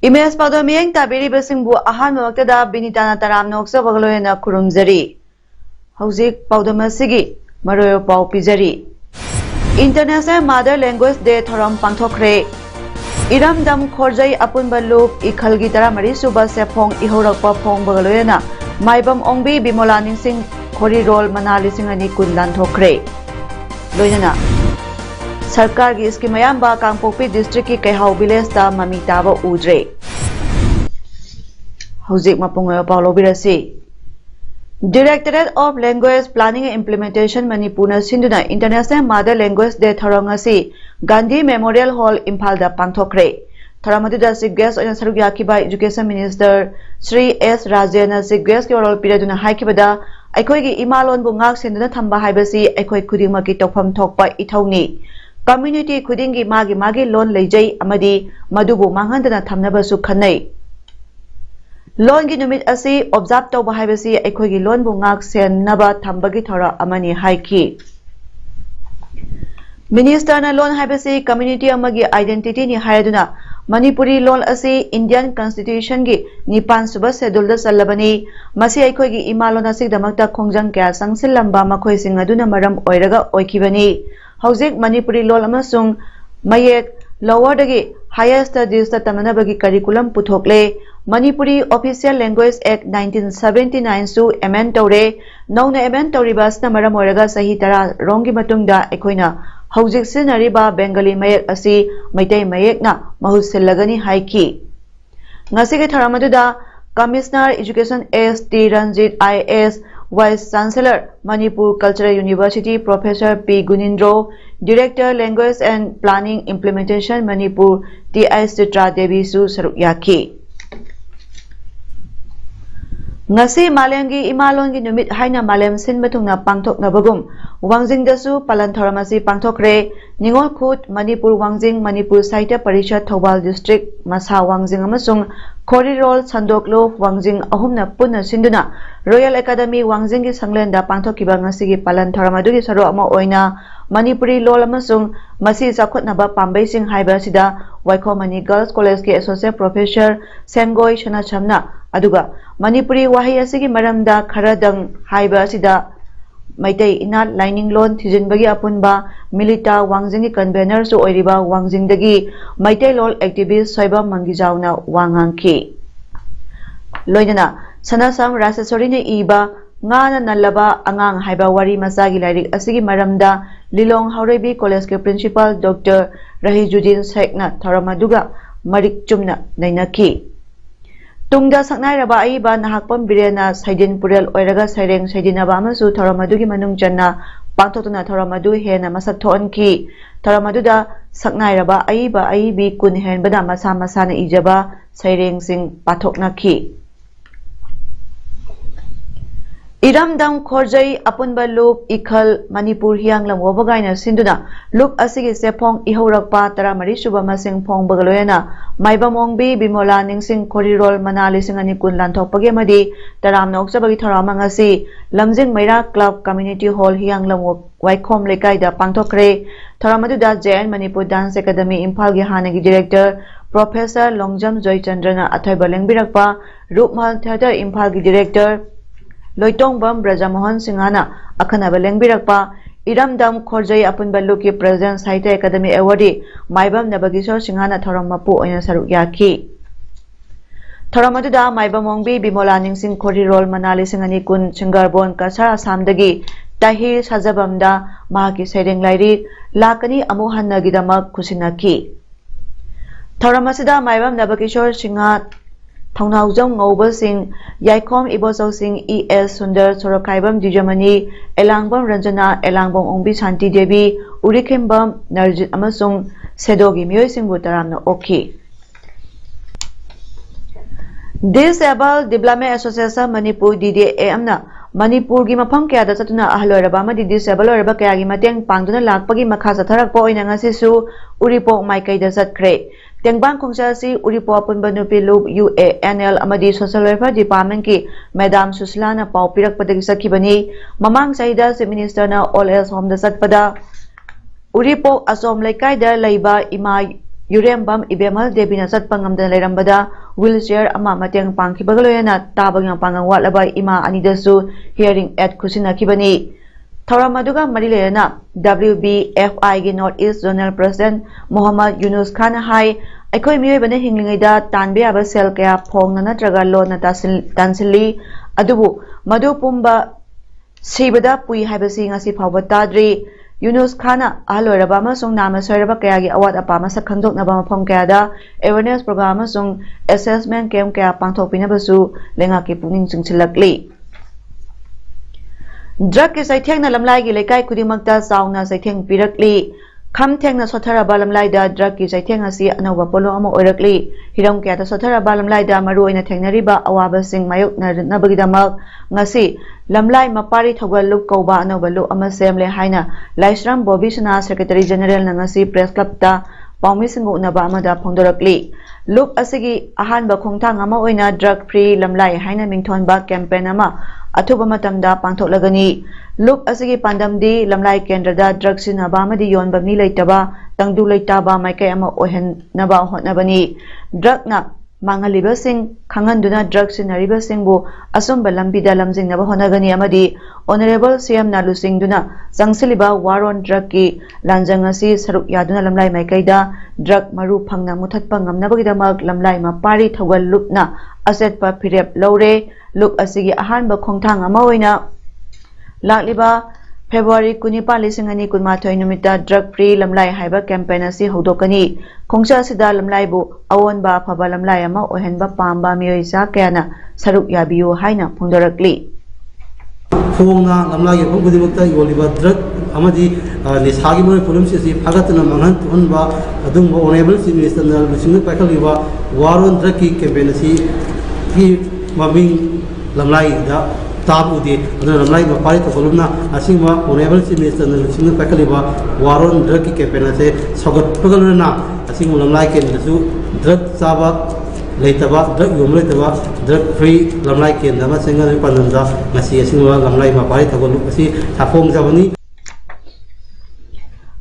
Imes PAODAM tabiri basingbu ahan waktada binitana taram noksa bagaloyena kurumjari. Hauzik PAODAM asigi maroyo pau pijari. International Mother Language Day thoram pangthokre. Iram dam khorjai apun baluk ikhalgi taramari suba sephong ihorakpa phong bagaloyena maibam ongbi bimola ningsing khori rol manali singani kunlan thokre. Loyana सरकार की scheme मयाम्बा Kangpokpi district की Kaihau village ता ममी ताबा उद्रे हौजिक मपुंगयो पालोबिरसी directorate of language planning and implementation Manipur न सिंधुना इंटरनेशनल मदर लैंग्वेज डे थरंगसी गांधी मेमोरियल हॉल इम्फाल दा पांगथोखरे थरमदुदा चीफ गेस्ट ओना सरुक याखिबा education minister Shri S Rajen chief guest के रोल पिरदुना हाइखिबदा अखोइगी इमालोन बु ngak senduna thamba haibasi अखोइ खुदिमकी तोफम थोकपा इथौनी Community खुदिंगी मागी लोन लेजै अमदी मदुबु मांगहंदना थमनबसु खनै लोन की नुमित असी ऑब्जर्व तौबा हाइबसी अखोइगी लोन बु ngak सेननबा थंबगी थोरा अमनी हाइकी मिनिस्टर ना लोन हाइबसी कम्युनिटी अमगी आइडेंटिटी नि हायदुना मणिपुरी लोन असी इंडियन कॉन्स्टिट्यूशन की निपान सुबह शेड्यूल दा चल्लबनी मसी अखोइगी इमा लोन असी दमकता खोंजंग क्या संगसिलंबा मखोइ सिंग अदुना मरम ओइरगा ओइखिबनी हौजिक मणिपुरी लोल अमसुंग मयेक लोअर दगी हायर स्टडीज ता तमनबगी करिकुलम पुथोकले मणिपुरी ऑफिशियल लैंग्वेज एक्ट 1979 सु एमेंड तौरे नौना एमेंड तौरिबासना मरम ओइरगा सही तरा रोंगी मतुंगदा अखोइना हौजिक सिनरिबा बेंगली मयेक असी मैतै मयेकना महुसिलगनी हाइकी ngasi tharamadu commissioner education S T Ranjit IAS vice chancellor Manipur cultural university professor P Gunindro director language and planning implementation Manipur TI Chitra Devi सु सरुक याखी ngasi malengi imalongi numit haina malem sinbathungna pangthoknabagum wangjingdasu palan thoramasi pangthokre ningol khut manipur wangjing manipur saita parishad thobal district masa wangjing amasung khorirol sandoklo wangjing ahumna punna sinduna royal academy wangjing gi sanglenda pangthokiba ngasi gi palan thoramadui saro ama oina manipuri lol amasung masi chakhotnaba pambai sing haiba sida waikhomani girls college ki associate professor sengoi shanachamna aduga Manipuri wahi asigi maramda kharadang haiba asida maitai inat lining loan thijinbagi apunba milita wangjingi convener su oiriba wangjingdagi maitai lol activist soiba mangijauna wangangki loinana sanasam rasasori ne iba ngana nalaba angang haiba wari masagi lairik asigi maramda lilong haurebi college ke principal Dr. Rahijudin Shekhna tharamaduga marik chumna nainaki Tungda saknai raba aiba nahakpam birena saidin purel oiraga saireng saidinaba amasu tharamadu manung janna pangthotuna tharamadu hena masak thonki tharamaduda saknai raba aiba aibi kun henbada masa masana ijaba saireng sing pathoknaki Iramdam khorjai apunba loop ikhal Manipur hianglam wabagaina sinduna loop asigi sephong ihorakpa taramari suba masing phong bagaloyana maibamongbi bimola ningsing khorirol manali singani kun lanthokpagi amadi taram noksabagi thoramangasi lamjing maira club community hall hianglam waikhom lekai da pangthokre thoramadu da JN Manipur Dance Academy Imphal gi hanagi director Professor Longjam Joychandrana athaiba lengbirakpa Rupmal Theater Imphal gi director Loitongbam Brajamohan Singhana akhanaba lengbirakpa Iramdam khorjai apunba luki President Sahitya Academy Award Maibam Nabagishor Singhana thorammapu oina saruk yaki Thoramaduda Maibamongbi Bimola Ningsing Khorirol Manali Singani kun Chingarbon Kasar Assamdagi Tahir Sajabamda mahaki saireng lairi lakani amu hannagidamak khusinaki Thoramasida Maibam Nabagishor Singha Thongnaujam Ngobasing Yaikom Ibososing ES Sundar Sorokaibam Dijamani Elangbam Ranjana Elangbam Ongbi Shanti Devi Urikimbam Narjit Amasung Sedogi Myoy Singbu Taramna Oki Disabled Development Association Manipur DDAM na Manipur gi mafam kaya da chatuna ahloraba amadi disable oraba kaya gi mateng pangduna lakpagi makha satharakpa oina ngasisu Uripo maikai da chatkre tengbang khongsa si Uripo apunba nupi loop UANL amadi Social Welfare Department ki Madam Suslana pau pirakpadagi sakhibani mamang saida Chief Minister na All Else Home da chatpada Uripo asom laikai da laiba ima Yurembam Ibemal Debina Satpangam da Lerambada wheelchair ama mateng pangkibagaloyana tabang pangang watlaba ima anidasu hearing at kusina kibani Tauramaduga Marilena WBFI gi North East Zonal President Muhammad Yunus Khan hai aikoi miyoy bane hinglingida tanbe aba sel kaya phongna natraga lona tansili adubu madu pumba sibada pui haibasi ngasi phawba tadri Yunus Khana ahloraba amasung nama soiraba kayagi awat apa masa khangdoknaba mafam kayada awareness program amasung assessment camp kaya pangthokpinabasu lengaki pungning chingchilakli drug ki saithengna lamlai gi lekai khudimakta sauna saitheng pirakli kham thengna sotharaba lamlai da drug ki saitheng asi anova polo ama oirakli hiram kaya da sotharaba lamlai da maru oina thengnariba awaba sing mayok nabagidamak ngasi lamlai mapari thogal lup kauba anova lu ama semle haina laisram bobisana secretary general na ngasi press club ta paumi singu naba amada phongdorakli lup asigi ahan ba khongthang ama oina drug free lamlai haina mingthon ba campaign ama athuba matamda pangthoklagani lup asigi pandamdi lamlai kendra da drug sinaba amadi yonba mi leitaba tangdu leitaba maikai ama ohen naba hotnabani drug na Mangaliba Singh Khanganduna drug sinariba singbu asumba lambida lamjingnaba honagani amadi Honorable CM Nalu Singh duna sangsiliba war on drug ki lanjangasi saruk yaduna lamlai maikaida drug maru phangna muthatpa ngamnabagidamak lamlai mapari thogal lupna asetpa phirep lore lup asigi ahanba khongthang ama oina lakliba February 19 kunmathoi numita drug free lamlai haiba campaign asi hodokani khongsa sida lamlai bu awonba phaba lamlai ama ohenba pamba miyoisa kayana saruk yabiyo haina phongdorakli phongna lamlai gi phongbudimakta yoliba drug amadi nisagi moi problem si phagatna manghan tunba adumba honorable chief minister na lusingu pakhaliba war on drug ki campaign asi ki maming lamlai da Tabudi, lamlai mapari tokolumna asingma honorable chief minister na lusingu pakhaliba war on drug ki campaign ase sogot pagaluna asing lamlai ken dasu drug saba leitaba drug yom leitaba drug free lamlai ken dama senga pananda ngasi asingma lamlai mapari tokolu asi thapong jabani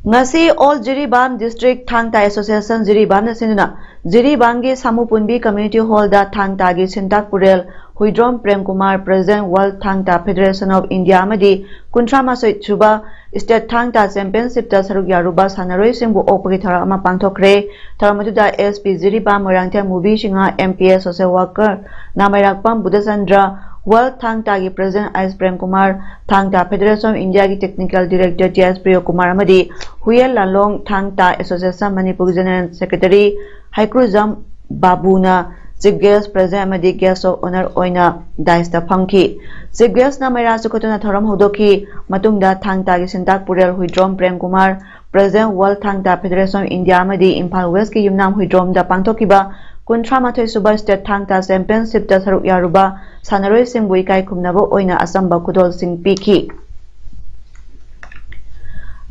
ngasi all Jiribam district Thangta association Jiribam na sinuna Jiribam gi Samupunbi community hall da Thangta gi Sintak Purel Huidrom Prem Kumar President World Thangta Federation of India amadi kuntrama chuba state Thangta championship ta saruk yaruba sanaroi singbu opagi thara ama pangthokre tharamatuda SP Jiribam Morangthia movie singa MPS social worker namairakpam Budasandra World Thangta gi President Ice Prem Kumar Thangta Federation of India gi Technical Director TS Priyo Kumar amadi Huyel Lalong Thangta Association Manipur General Secretary Haikruzam Babuna Chief Guest President amadi Guest of Honor oina Daista Phangki Chief Guest na Maira Sukotuna Thoram Hodoki matungda Thangta gi Sintak Purel Huidrom Prem Kumar President World Thangta Federation of India amadi Imphal West ki Yumnam Huidrom da pangthokiba Kuntramathoi Suba State Thangta Championship ta saruk yaruba sanaroi singbu ikai khumnaba oina asamba kudol sing piki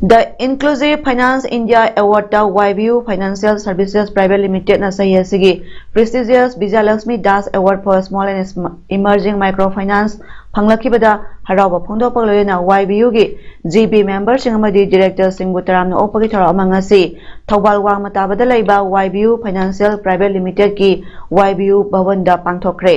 The Inclusive Finance India Award ta YBU Financial Services Private Limited na sayasigi prestigious Vijayalakshmi Das Award for Small and Emerging Microfinance phanglakibada haraba phongdokpakloyena YBU gi GB member singamadi director singbu taramna opagi thara amangasi Thobal Wangmata bada laiba YBU Financial Private Limited ki YBU Bhavanda pangthokre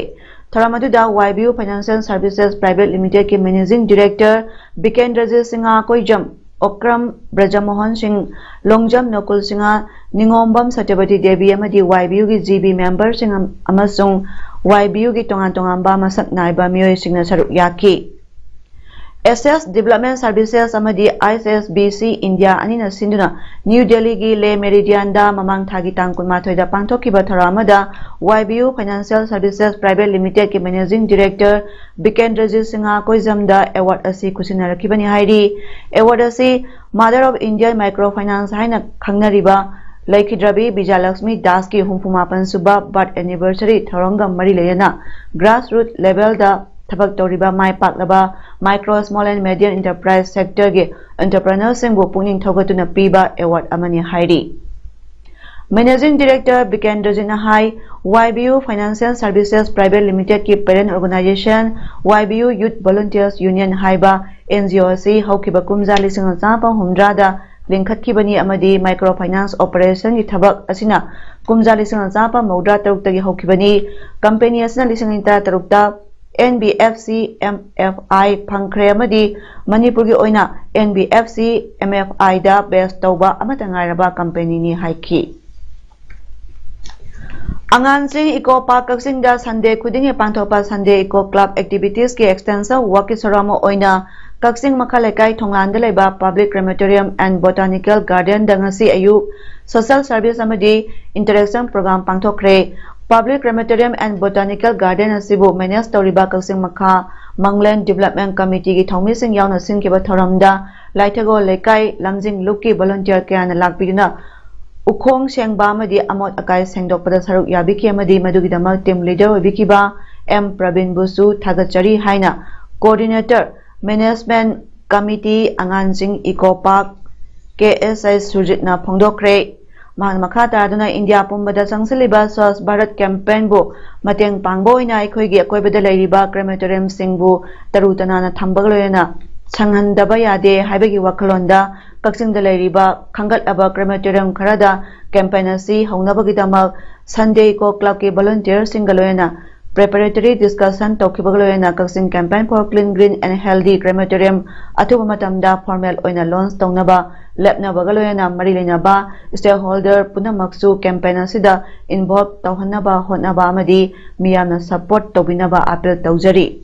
Tharamadhuda YBU Financial Services Private Limited ki Managing Director Bikendra Singha Koijam Okram Brajamohan Singh Longjam Nokul Singha Ningombam Satyavati Devi amadi YBU gi GB member Singh amasung YBU gi tongan-tongamba masak naiba miyoy singna saruk yaki SS Development Services amadi ISSBC India anina sinduna New Delhi gi Le Meridian da mamang thagi tangkun mathoi da pangthokiba tharamada YBU Financial Services Private Limited ki Managing Director Bikendra Singha Koizam da award asi kusinnarakibani hairi award asi Mother of Indian Microfinance haina khangnariba Laikhidrabi Bijalakshmi Das ki humpumapan suba birth anniversary Thorongam Mari Layana grassroots level da Tabak Toriba Mai Paklaba Micro Small and Medium Enterprise Sector ge entrepreneurs sing Punging Togatuna Piba Award Amani Haidi. Managing Director Bikendra Jinahai YBU Financial Services Private Limited ki parent organization YBU Youth Volunteers Union Haiba NGOC Haukiba Kumza Lising Zapa Humdrada Linkhat Kibani Amadi Microfinance Operation ki Tabak Asina Kumza Lising Zapa Maudra Tarukta Haukibani Company Asina Lising Tarukta NBFC MFI Pankre Amadi Manipuri Oina NBFC MFI da Best Tauba Amatangaraba Company ni Haiki. Angansing Eco Park Kaksing da Sunday Kuding Panthopa Sunday Eco Club Activities ki extensive work Soramo Oina Kaksing Makalekai Thongland Leba Public Crematorium and Botanical Garden Dangasi Ayu Social Service Amadi Interaction Program Panthokre Public Crematorium and Botanical Garden Asibu Menes Toriba Kaksing Makha Mangland Development Committee ki Thomi Sing Yauna Sing Kiba Thoramda Laitago Lekai Lamjing Luki Volunteer Kiana Lakpidina Ukong Shengba Madi Amot Akai Sengdok Pada Saruk Yabiki Madi Madugidamal Team Leader Wikiba M Pravin Busu Thagachari Haina Coordinator Management Committee Angansing Eco Park KSI Sujitna Phongdokre Mahan Makata Aduna India Pumbada Sangsiliba Swas Bharat Campaign Bu Mateng Pangboina Ikoigi Akoibada Lairiba Crematorium Singbu Tarutana Thambagloyana Sanghandaba Yade Haibagi Wakalonda Kaksing da Lairiba Kangat Aba Crematorium Karada Campaign Asi Hongnabagidamak Sunday Eco Club ki volunteer Singaloyana Preparatory discussion Tokibagloyana Kaksing Campaign for Clean, Green and Healthy Crematorium Atuba Matamda Formal Oina Launch Tongnaba Lepna Bagaloyana Marilina Ba Stakeholder Punamaksu Campaign Asida involved Tauhanaba Honaba Amadi Miyamna Support Tobinaba Appeal Taujari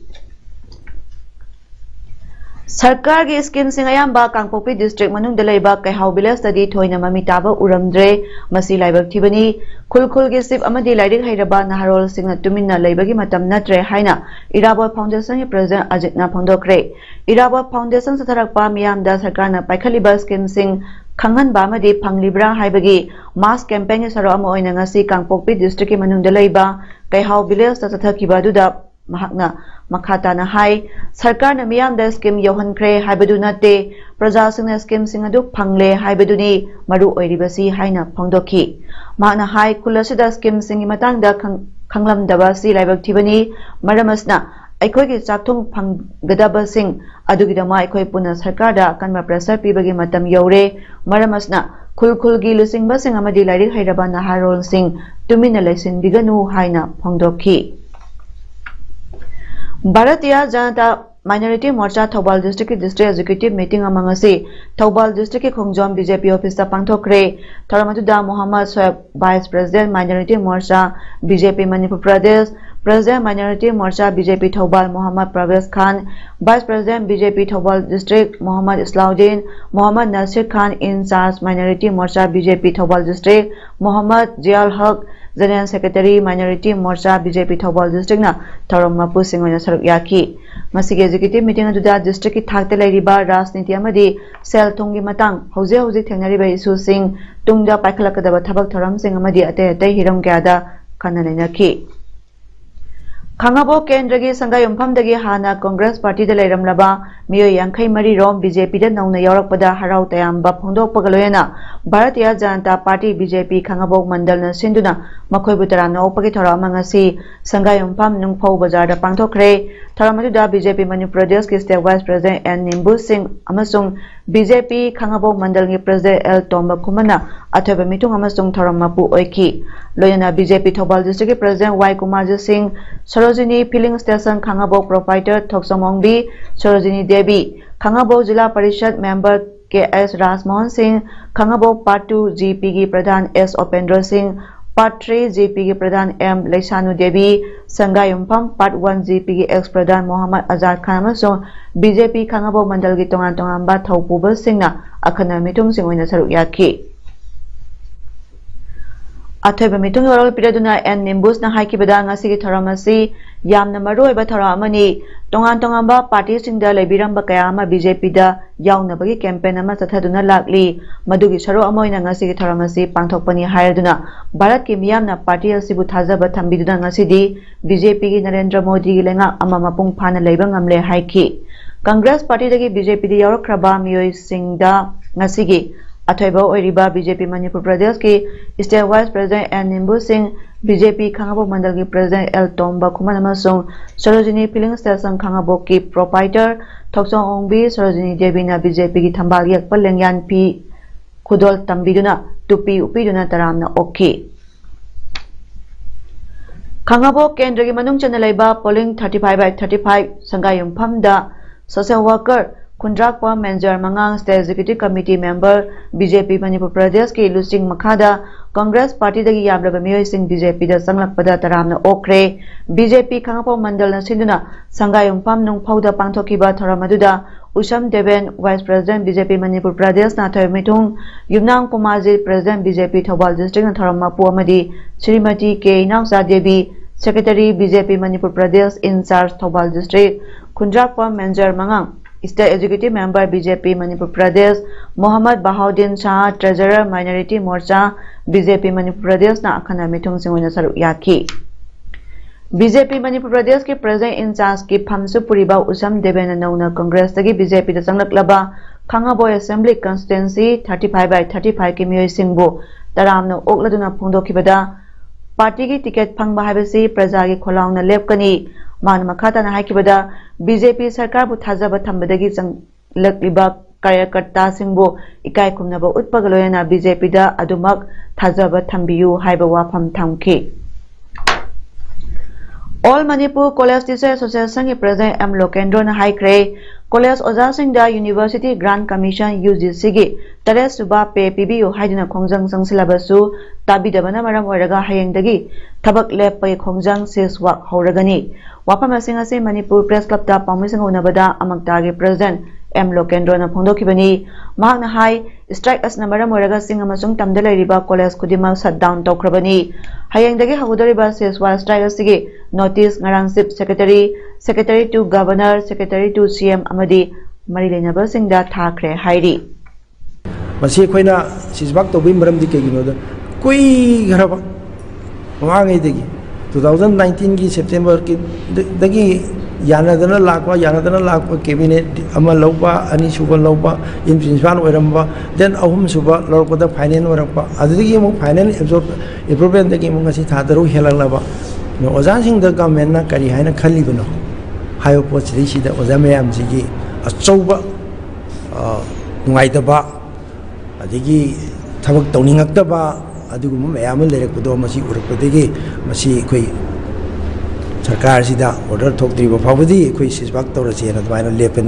Sarkar ki scheme sing ayamba Kangpokpi district manung dalaiba Kaihau village study thoina mamitaba uramdre masi laibak thibani khulkhul gi sip amadi lairik hairaba naharol singna tuminna laibagi matam natre haina Irabot Foundation ki president Ajitna Phongdokre Irabot Foundation satharakpa miyamda sarkarna paikhaliba scheme sing Khangan ba amadi phanglibra haibagi mass campaign ki saro ama oina ngasi Kangpokpi district ki manung dalaiba Kaihau village ta sathakiba duda Mahakna Makata na hai Sarkar na miyam da scheme yohankre haibadu nate Praja singna scheme singadu phangle haibaduni maru oiribasi haina phongdoki Mahakna hai kulasida scheme singi matangda khanglam daba si laibak thibani maramasna aikoi ki chakthung phanggadaba sing adugidama aikoi puna sarkar da kanma pressure pibagi matam yore maramasna khulkhul gi lusingba sing amadi lairik hairaba naharol sing tumina laisin biganu haina phongdoki Bharatiya Janata Minority Morcha Thobal District Executive Meeting among us Thobal District Khongjom BJP Office Pangthokre Tharamatuda Muhammad Soeb Vice President Minority Morcha BJP Manipur Pradesh President Minority Morcha BJP Thobal Muhammad Parvez Khan Vice President BJP Thobal District Muhammad Islauddin Muhammad Nasir Khan in charge Minority Morcha BJP Thobal District Muhammad Jial Haq General Secretary Minority Morcha BJP Thobal District na Tharom Mapu Singona Saruk Yaki Masigi Executive Meeting aduda district ki thakta lairiba rajniti amadi sel thonggi matang hauze thengnariba issue sing tungda paikhalakadaba thabak thoram sing amadi ate hiram kyada kananainaki Khangabo Kendragi Sangay Umpamdagi Hana Congress Party da Lairamlaba Miyo Yankai Mari Rom BJP da Nauna Yarakpada Harau Tayamba Phongdok Pagaloyana Bharatiya Janata Party BJP Khangabo Mandal na Sinduna Makhoi Butara na Opagi Thorama ngasi Sangay Umpam Nungphau Bazar da Pangthokre Tharamatuda BJP Manipur Pradesh ki State Vice President N Nimbu Singh amasung BJP Khangabo Mandal ngi President L Tomba Kumana Athoba Mitung amasung Tharamapu Oiki Loyana BJP Thobal District President Y Kumarji Singh Sarojini Filling Station Khangabo Proprietor Thoksomongbi Sarojini Devi Khangabo Jila Parishad Member KS Rasmohan Singh Khangabo Part 2 GP Pradhan S Opendra Singh Part 3 GP Pradhan M Laisanu Devi Sangay Umpam Part 1 GP ex Pradhan Muhammad Azad Khan amasung BJP Khangabo Mandal gi tongan ba thaupuba singna akhana mitung sing oina saruk yaki Athoiba mitung oral piraduna N Nimbus na haikibada ngasi gi thoramasi yamna maroiba thora amani tongan tongamba party singda lebiram bakayama BJP da yaunabagi campaign ama chathaduna lakli madugi saro amoina ngasi gi tharamasi pangthokpani hayaduna Bharat ki miyamna party asibu thajaba thambiduna ngasi di BJP gi Narendra Modi gi lenga ama mapung phana leiba ngamle haiki Congress party dagi BJP di yaurakraba miyoi singda ngasi gi Athoiba oiriba BJP Manipur Pradesh ki State Vice President N Nimbu Singh BJP Khangabo Mandal ki President L Tomba Kuman amasung Sarojini Filling Station Khangabo ki proprietor Thoksong Ongbi Sarojini Devi na BJP ki thambal yakpal lengyan pi khudol tambiduna tupi upiduna taramna okki Khangabo Kendra ki manung chana laiba polling 35/35 sangayum phamda social worker Kundrakpa Manager Mangang State Executive Committee Member BJP Manipur Pradesh ki Lusing Makhada Congress Party dagi yablaba miyoi sing BJP da sanglakpada taramna okre BJP Khangapau Mandal na sinduna sangayung pam nung phauda pangthokiba thoramaduda Usam Deven Vice President BJP Manipur Pradesh na thoimitung Yumnang Pumaji President BJP Thobal District na thoramapu amadi Srimati K Nausa Devi Secretary BJP Manipur Pradesh in charge Thobal District Kundrakpa Manager Mangang State Executive Member BJP Manipur Pradesh Mohammad Bahauddin Shah Treasurer Minority Morcha BJP Manipur Pradesh na akhana mitung singona saru yaki BJP Manipur Pradesh ki President in charge ki phamsu puriba Usam Deven nauna Congress tagi BJP da sanglak Khangaboy Assembly Constituency 35/35 ki miyoi singbu taramna okladuna phungdokibada party ki ticket phangba haibasi praja ki kholaungna lepkani मान मखाता ना हाइकिबदा BJP सरकार बु थाजबा थंबदगी संगलकलिबा कार्यकर्ता सिंगबो इकाय खुमनबा उत्पगलोयना BJP दा अदुमक थाजबा थंबियु हाइबा वाफम थंखि All Manipur College Teacher Association ki President M Lokendro na haikre College Oja Singda University Grant Commission UGC gi tare suba pe PBU haidina khongjang sangsilabasu tabidabana maram oiraga hayengdagi thabak lep pai khongjang seswak hauragani wafam asing ase Manipur Press Club da pamising unabada amakta gi President M Lokendro na phongdokibani mahakna hai strike asna maram oiraga sing amasung tamdala riba college kudima shutdown tokrabani hayengdagi hagudariba seswa strike asigi notice ngarang sip secretary to governor secretary to CM amadi mari lenaba singda thakre hairi masi khoina sisbak to bim ram dike gino da koi garaba wangai degi 2019 ki September ki dagi yanadana lakwa cabinet ama laupa ani suba laupa in principal oiramba then ahum suba lorkoda finance orakpa adigi mo finance improvement dagi mo ngasi thadaru helanglaba no ozan sing da government na kari haina khali bano hayo pochri sida ozame am sigi achouba ngai da ba adigi thabak tawning akta ba adigu mo mayam lerek do masi urakpadegi masi koi sarkar sida order thokdri ba phawdi koi sisbak tawrasi na dmaina lepen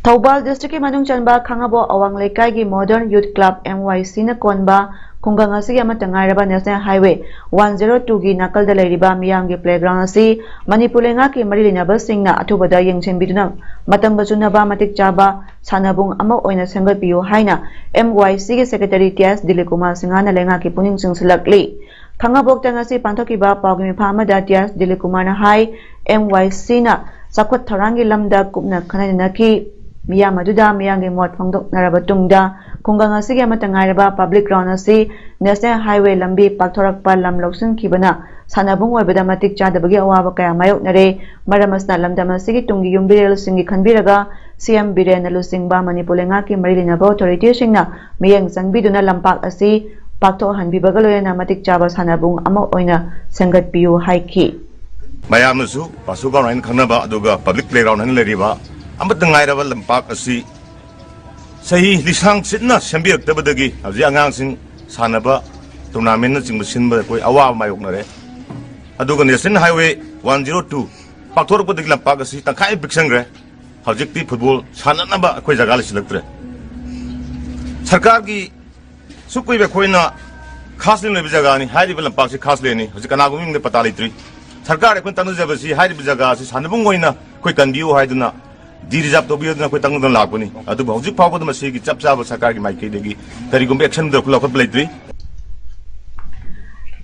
Thobal district ki manung chanba Khangabo awang lekai gi Modern Youth Club MYC na konba kungang asigi ama tangairaba National Highway 102 gi nakal da leiriba miyang gi playground asi Manipur lenga ki marilinaba singna athubada yengchen biduna matam bajunaba matik chaba sanabung ama oina sengal piyo haina MYC gi secretary TS Dilikuma Singana lenga ki puning singsilakli Khangabok tangasi panthokiba pawgimi phamada TS Dilikuma na hai MYC na sakwat tharangi lamda kupna khanana ki Mia Maduda Miyangi Mot Fongdok Narabatungda Kungang Asigi Amatangairaba Public Ground Asi National Highway Lambi Paktorakpa Lam Loksun Kibana Sanabung Wabada Matik Chadabagi Awaba Kaya Mayok Nare Maramasna Lamdamasigi Tungi Yumbirel Singi Kanbiraga CM Biren Lusingba Manipulenga Ki Marilina Authority Singna Miyang Sangbiduna Lampak Asi Pakto Hanbi Bagaloyana Matik Chaba Sanabung Ama Oina Sangat Piyu Haiki Mayamasu Pasuka Rain Kanaba Aduga Public Playground and Leriba Amatangairaba Lampak Asi Sahi Lisang Sitna Shambiak Tabadagi of the announcing Sanaba Tournament Simba Awa Mayoknare Aduga National Highway 102 Paktor Padigla Pagasi Takai Bixangre Hajikti Football Sananaba Quizagalis Electre Sarkagi Sukui Koina Castle Vizagani, Heidi Lampasi Casleni, Zikanagum the Patalitri Sarkar Quintanuzabasi, Heidi Vizagasi, Sanabungoina, quick and view Haiduna. Dirija to be na kwetang don lakuni adu bauji paw ko masi gi chap chap sakar gi mai ke degi kari gum action do kula ko play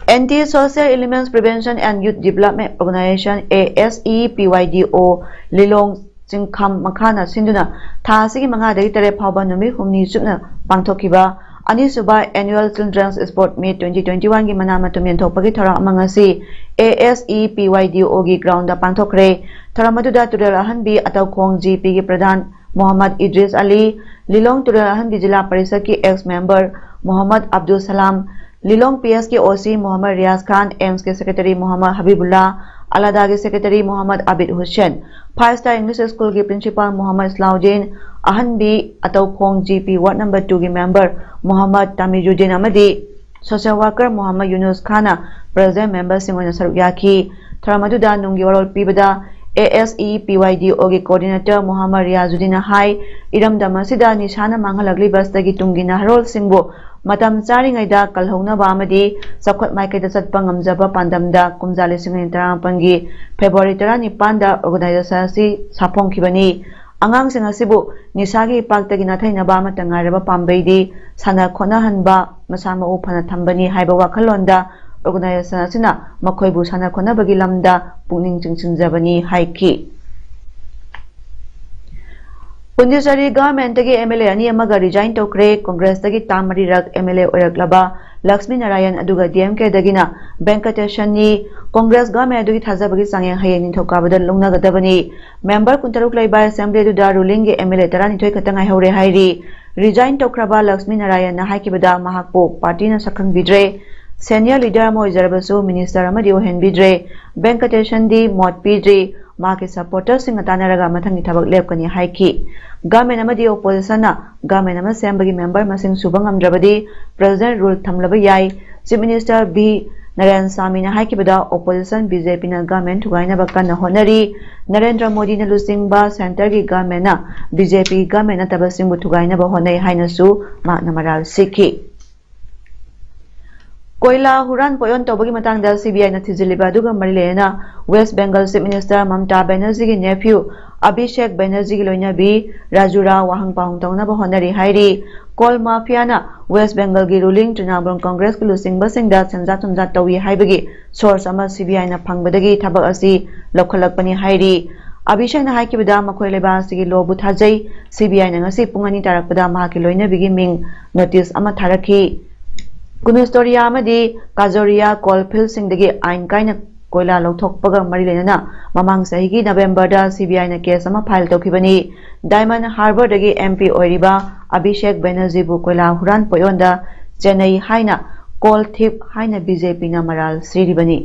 Anti-Social Elements Prevention and Youth Development Organization ASEPYDO Lilong Chingkham Makhana Sinduna Tha Sigi Manga Dagi Tere Phawba Numi Humni Chupna Pangthokiba Anisuba Annual Children's Sport Meet 2021 gi Manama Tumyen Thokpagi Thora Amangasi ASEPYDO gi ground da Pangthokre Thora Maduda Turel Ahanbi Ataw Khong GP gi Pradhan Muhammad Idris Ali Lilong Turel Ahanbi Jila Parishad ki ex-member Muhammad Abdul Salam Lilong PS के OC Mohammad Riyaz Khan एम्स के secretary Mohammad Habibullah अलादा के secretary Mohammad Abid Hussain 5 star English school के principal Mohammad Islauddin अहनबी अतौखोंग GP ward number 2 के member Mohammad Tamizuddin अमदी सोशल वर्कर मोहम्मद यूनुस खाना प्रेजेंट मेंबर सिंह सरुक याखी थरमदुदा नुंगी वरोल पीबदा ASEPYDO के कोऑर्डिनेटर मोहम्मद रियाजुद्दीन हाई इरमदम असिदा निशाना मांगलगली बस्तगी तुंगी नहरोल सिंहबो मतम चारिंगैदा कलहौनबा अमदी सखत माइकेदा चटपा ngamjaba pandamda kumja 2018 फेब्रुवारी 19 दा ऑर्गेनाइजेशन असि साफोंखिबनी angangsing asibu nisagi paktagi nathaiनबा matangaiरबा पाम्बैदी साना खोनाहनबा मसामा उफना थंबनी हाइबा वाखललोंदा ऑर्गेनाइजेशन असिना मखोइबु साना खोनाबगी लमदा पुनिंग चिंचिंजबनी हाइकी पुंडिचेरी गवर्नमेंट की MLA अनि अमगा रिजाइन तोक्रे कांग्रेस तगी तामरी रक MLA ओरकलबा लक्ष्मी नारायण अदुगा DMK दगिना वेंकटेशनी कांग्रेस गवर्नमेंट अदुगी थाजबगी सांगे हयें निथौकाबद लौनागदबनी मेंबर कुंतरुक लैबा असेंबली अदुदा रूलिंग के MLA 12 खतंगाई हौरे हाइरी रिजाइन तोक्रबा लक्ष्मी नारायण ना हाइकिबदा महाकपो पार्टी ना सखंगबिद्रे सीनियर लीडर मोइजरबसु मिनिस्टर अमदी ओहेनबिद्रे वेंकटेशन दी मौत पीद्रे माके सपोर्टर सिंह तानरगा मथंगी थबक लेपकनी हाइकी गवर्नमेंट अमदी ओपोजिशन गवर्नमेंट अम सेंबगी मेंबर मसिंग सुबंगमद्रबदी प्रेसिडेंट रूल थमलब याई chief minister V Narendra Swamy ने हाइकिबदा ओपोजिशन बीजेपी ना गवर्नमेंट थुगाइनबा कन्ना होनरी नरेंद्र मोदी ने लुसिंगबा सेंटर की गवर्नमेंट ना बीजेपी गवर्नमेंट तबसिंग थुगाइनबा होनै हाइनसु माकना मराल सिखी कोयला हुरान पोयन तोबगी मतंगदा CBI ना थिजिलिबा दुगा मरिलेना waste Bengal chief minister Mamata Banerjee की नेफ्यू अभिषेक बनर्जी की लोइनाबी राजुरा वाहंग पाहुंग तौनबा होनरी हाइरी कोल माफिया ना वेस्ट बंगाल की रूलिंग तृणमूल कांग्रेस की लुसिंगबा सिंगदा संजा तुमजा तौई हाइबगी सोर्स अमा CBI ना फंगबदगी थबक असि लखलकपनी हाइरी अभिषेक ना हाइकिबदा मखोय लेबा सिगी लोबु थाजै CBI ना ngasi pungani tarakpada mahaki loinabiगी मिंग नोटिस अमा थारखी कुनुस्टोरिया अमदी काजोरिया कोलफिल सिंगदगी आइन काइना कोयला लौथोकपगा मरी लेना ममांग सहीगी नवेंबर दा CBI ना केस अमा फाइल तौखिबनी डायमंड हार्बर दगी MP ओइरिबा अभिषेक बनर्जी बु कोयला हुरान पोयोंदा चेन्नई हाइना कोल थिप हाइना BJP ना मराल श्रीरिबनी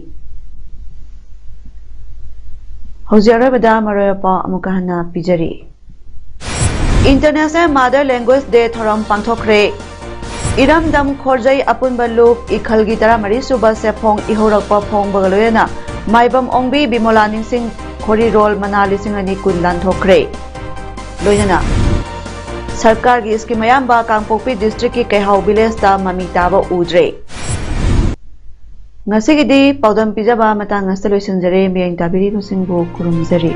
हौजियारबदा मरोयपा अमुकहना पिजरी इंटरनेशनल मदर लैंग्वेज डे थोरम पांथोखरे इरमदम खोरजई अपुनबा लुप इखलगी 13 सुबा सेफोंग इहोरकपा फोंगबगा लोयना माइबम ओंबी बिमोला निंगसिंग खोरी रोल मना 2020 लानथोखरे लोयना सरकार की स्कीम मयाम्बा कांगपोकपी डिस्ट्रिक्ट की कैहाउ विलेज ता ममी ताबा उद्रे ngasigiди paudam pijaba matang ngasta loisinjare miyang tabiri bosingbo kurumjari